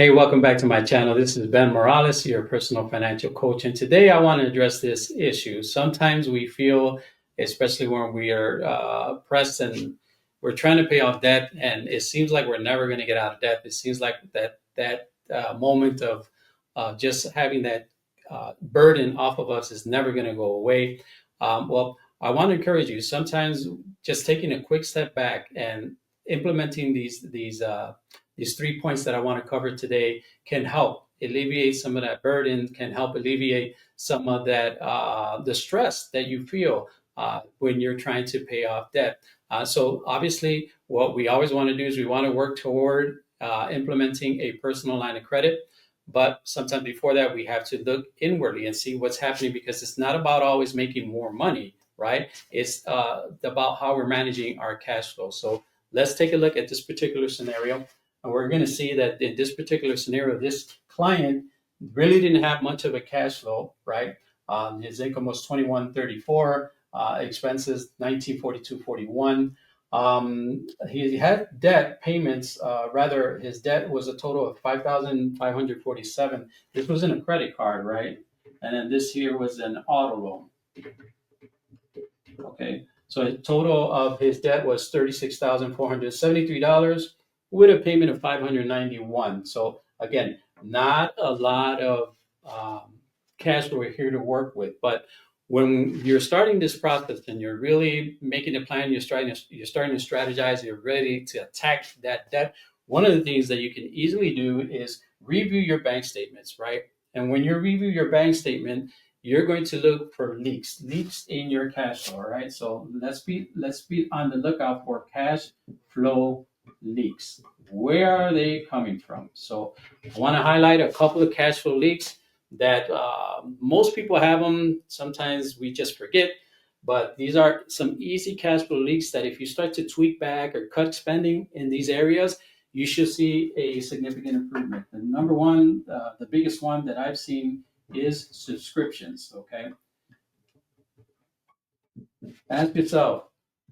Hey, welcome back to my channel. This is Ben Morales, your personal financial coach. And today I want to address this issue. Sometimes we feel, especially when we are pressed and we're trying to pay off debt, and it seems like we're never going to get out of debt. It seems like that moment of just having that burden off of us is never going to go away. Well, I want to encourage you. Sometimes just taking a quick step back and implementing these 3 points that I want to cover today can help alleviate some of that burden, can help alleviate some of that the stress that you feel when you're trying to pay off debt. So obviously, what we always want to do is we want to work toward implementing a personal line of credit. But sometimes before that, we have to look inwardly and see what's happening because it's not about always making more money, right? It's about how we're managing our cash flow. So let's take a look at this particular scenario. And we're going to see that in this particular scenario, this client really didn't have much of a cash flow, right? His income was 2134, expenses 1942.41. He had debt payments. Rather, his debt was a total of 5,547. This was in a credit card, right? And then this here was an auto loan. Okay, so the total of his debt was $36,473 with a payment of 591. So again, not a lot of cash flow here to work with. But when you're starting this process and you're really making a plan, you're starting to strategize, you're ready to attack that debt. One of the things that you can easily do is review your bank statements, right? And when you review your bank statement, you're going to look for leaks in your cash flow. All right, so let's be on the lookout for cash flow leaks. Where are they coming from? So I want to highlight a couple of cash flow leaks that most people have them. Sometimes we just forget, but these are some easy cash flow leaks that if you start to tweak back or cut spending in these areas, you should see a significant improvement. The number one, the biggest one that I've seen is subscriptions. Okay, ask yourself,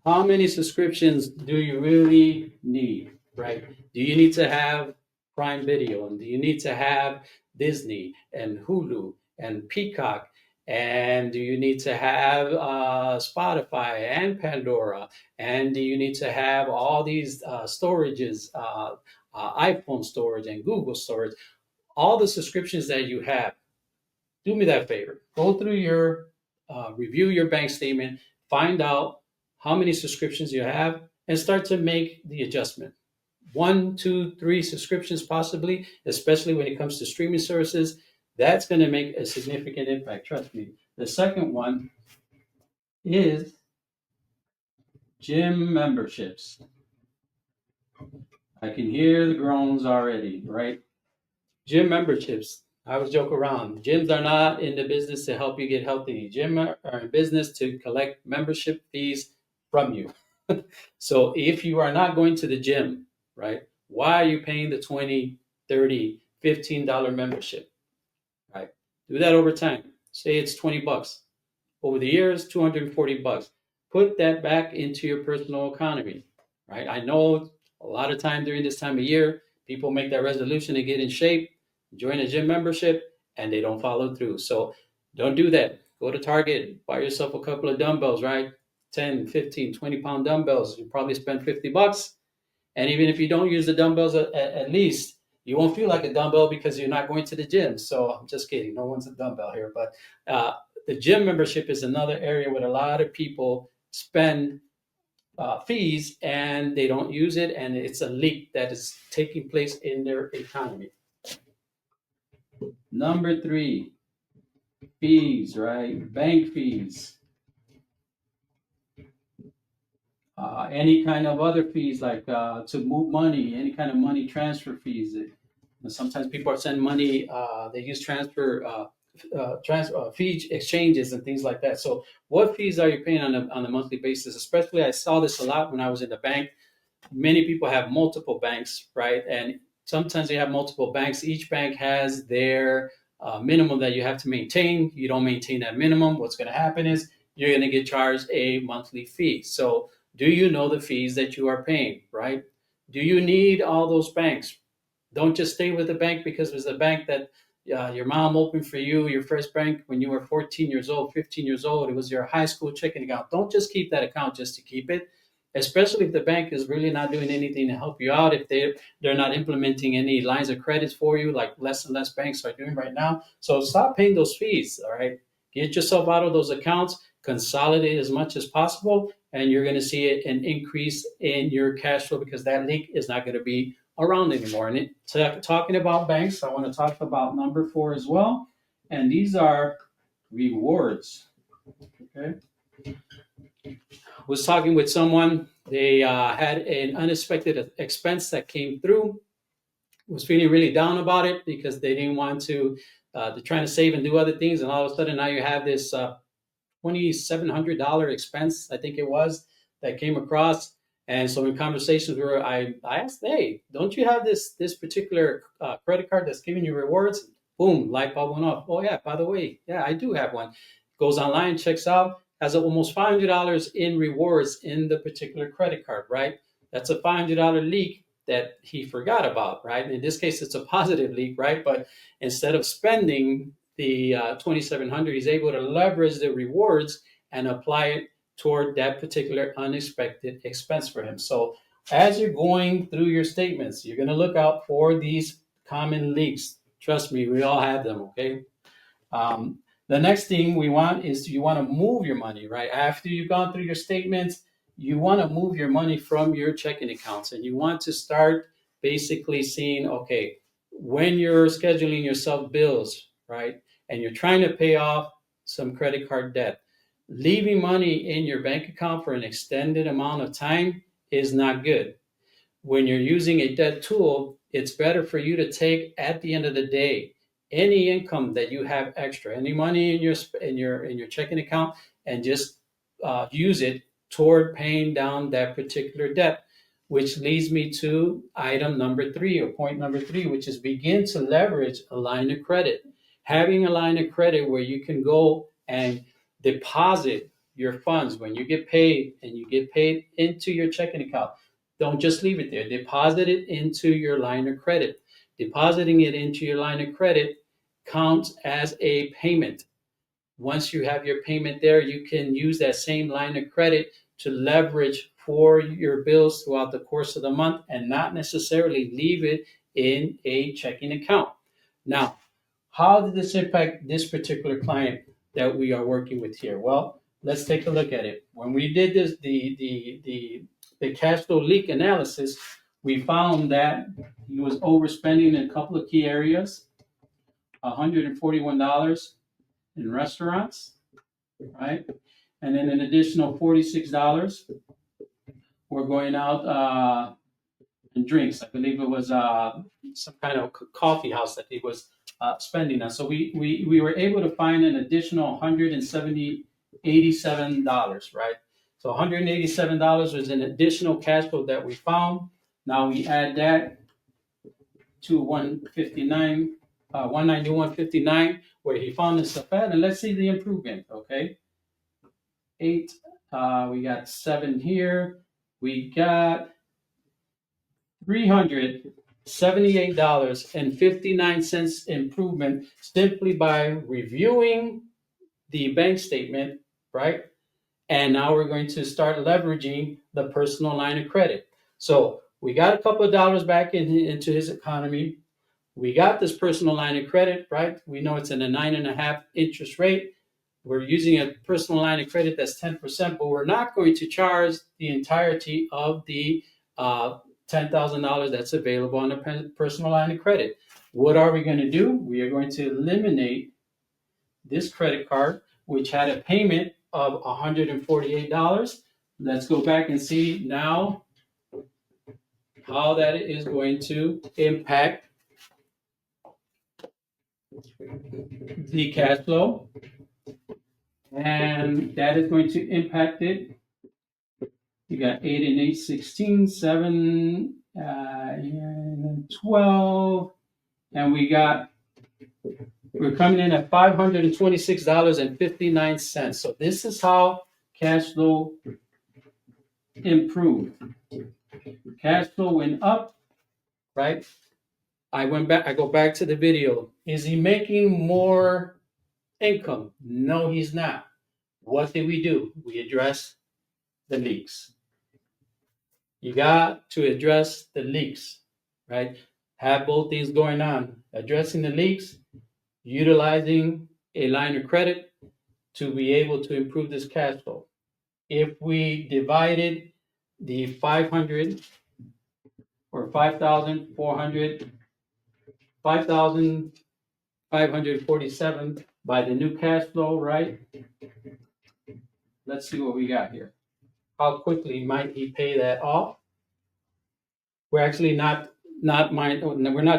how many subscriptions do you really need? Right? Do you need to have Prime Video, and do you need to have Disney and Hulu and Peacock? And do you need to have Spotify and Pandora? And do you need to have all these storages, iPhone storage and Google storage? All the subscriptions that you have, do me that favor. Go through review your bank statement, find out how many subscriptions you have, and start to make the adjustment. One, two, three subscriptions possibly, especially when it comes to streaming services. That's going to make a significant impact. Trust me. The second one is gym memberships. I can hear the groans already, right? Gym memberships. I always joke around. Gyms are not in the business to help you get healthy. Gyms are in business to collect membership fees from you. So if you are not going to the gym, right, why are you paying the 20, 30, $15 membership, right? Do that over time. Say it's 20 bucks. Over the years, 240 bucks. Put that back into your personal economy, right? I know a lot of time during this time of year, people make that resolution to get in shape, join a gym membership, and they don't follow through. So don't do that. Go to Target, buy yourself a couple of dumbbells, right? 10, 15, 20-pound dumbbells. You probably spend 50 bucks. And even if you don't use the dumbbells at least, you won't feel like a dumbbell because you're not going to the gym. So I'm just kidding. No one's a dumbbell here. But the gym membership is another area where a lot of people spend fees and they don't use it. And it's a leak that is taking place in their economy. Number three, fees, right? Bank fees. Any kind of other fees like to move money, any kind of money transfer fees. Sometimes people are sending money, they use fee exchanges and things like that. So, what fees are you paying on a monthly basis? Especially, I saw this a lot when I was in the bank. Many people have multiple banks, right? And sometimes they have multiple banks. Each bank has their minimum that you have to maintain. You don't maintain that minimum. What's going to happen is you're going to get charged a monthly fee. So, do you know the fees that you are paying, right? Do you need all those banks? Don't just stay with the bank because it was the bank that your mom opened for you, your first bank when you were 14 years old, 15 years old. It was your high school checking account. Don't just keep that account just to keep it, especially if the bank is really not doing anything to help you out. If they're not implementing any lines of credits for you, like less and less banks are doing right now. So stop paying those fees. All right, get yourself out of those accounts, consolidate as much as possible, and you're going to see an increase in your cash flow because that leak is not going to be around anymore. And talking about banks, I want to talk about number 4 as well. And these are rewards. Okay. Was talking with someone. They had an unexpected expense that came through. Was feeling really down about it because they didn't want to. They're trying to save and do other things, and all of a sudden now you have this $2,700 expense, I think it was, that came across. And so in conversations where I asked, hey, don't you have this particular credit card that's giving you rewards? Boom, light bulb went off. Oh yeah, by the way, yeah, I do have one. Goes online, checks out, has almost $500 in rewards in the particular credit card, right? That's a $500 leak that he forgot about, right? In this case, it's a positive leak, right? But instead of spending the 2,700, he's able to leverage the rewards and apply it toward that particular unexpected expense for him. So as you're going through your statements, you're going to look out for these common leaks. Trust me, we all have them, okay? The next thing we want is you want to move your money, right? After you've gone through your statements, you want to move your money from your checking accounts, and you want to start basically seeing, okay, when you're scheduling yourself bills, right, and you're trying to pay off some credit card debt, leaving money in your bank account for an extended amount of time is not good. When you're using a debt tool, it's better for you to take at the end of the day any income that you have extra, any money in your checking account, and just use it toward paying down that particular debt. Which leads me to item number 3, or point number 3, which is begin to leverage a line of credit. Having a line of credit where you can go and deposit your funds when you get paid, and you get paid into your checking account. Don't just leave it there. Deposit it into your line of credit. Depositing it into your line of credit counts as a payment. Once you have your payment there, you can use that same line of credit to leverage for your bills throughout the course of the month and not necessarily leave it in a checking account. Now, how did this impact this particular client that we are working with here? Well, let's take a look at it. When we did this, the cash flow leak analysis, we found that he was overspending in a couple of key areas. $141 in restaurants, right? And then an additional $46 were going out and drinks. I believe it was some kind of coffee house that he was spending on. So we were able to find an additional $187, right? So $187 was an additional cash flow that we found. Now we add that to 191.59, where he found this stuff at, and let's see the improvement. Okay, 8. We got 7 here. We got $378.59 improvement simply by reviewing the bank statement, right? And now we're going to start leveraging the personal line of credit. So we got a couple of dollars back into his economy. We got this personal line of credit, right? We know it's in a 9.5 interest rate. We're using a personal line of credit that's 10%, but we're not going to charge the entirety of the $10,000 that's available on a personal line of credit. What are we going to do? We are going to eliminate this credit card, which had a payment of $148. Let's go back and see now how that is going to impact the cash flow. And that is going to impact it. You got 8 and 8, 16, 7, 12, and we're coming in at $526.59. So this is how cash flow improved. Cash flow went up, right? I go back to the video. Is he making more income? No, he's not. What did we do? We address the leaks. You got to address the leaks, right? Have both things going on. Addressing the leaks, utilizing a line of credit to be able to improve this cash flow. If we divided the 500 or 5,547 by the new cash flow, right? Let's see what we got here. How quickly might he pay that off? We're actually we're not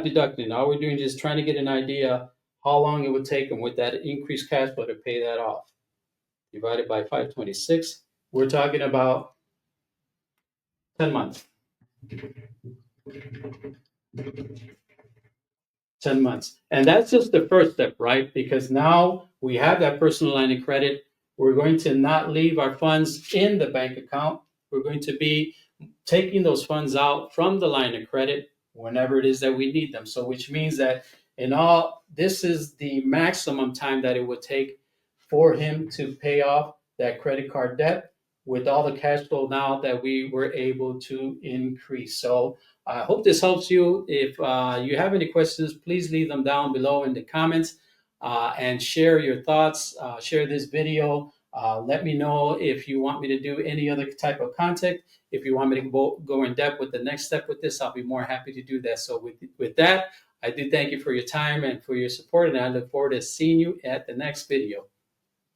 deducting. All we're doing is just trying to get an idea how long it would take him with that increased cash flow to pay that off. Divided by 526, we're talking about 10 months. 10 months. And that's just the first step, right? Because now we have that personal line of credit. We're going to not leave our funds in the bank account. We're going to be taking those funds out from the line of credit whenever it is that we need them. So, which means that this is the maximum time that it would take for him to pay off that credit card debt with all the cash flow now that we were able to increase. So, I hope this helps you. If you have any questions, please leave them down below in the comments and share your thoughts. Share this video. Let me know if you want me to do any other type of content. If you want me to go in depth with the next step with this, I'll be more happy to do that. So with that, I do thank you for your time and for your support, and I look forward to seeing you at the next video.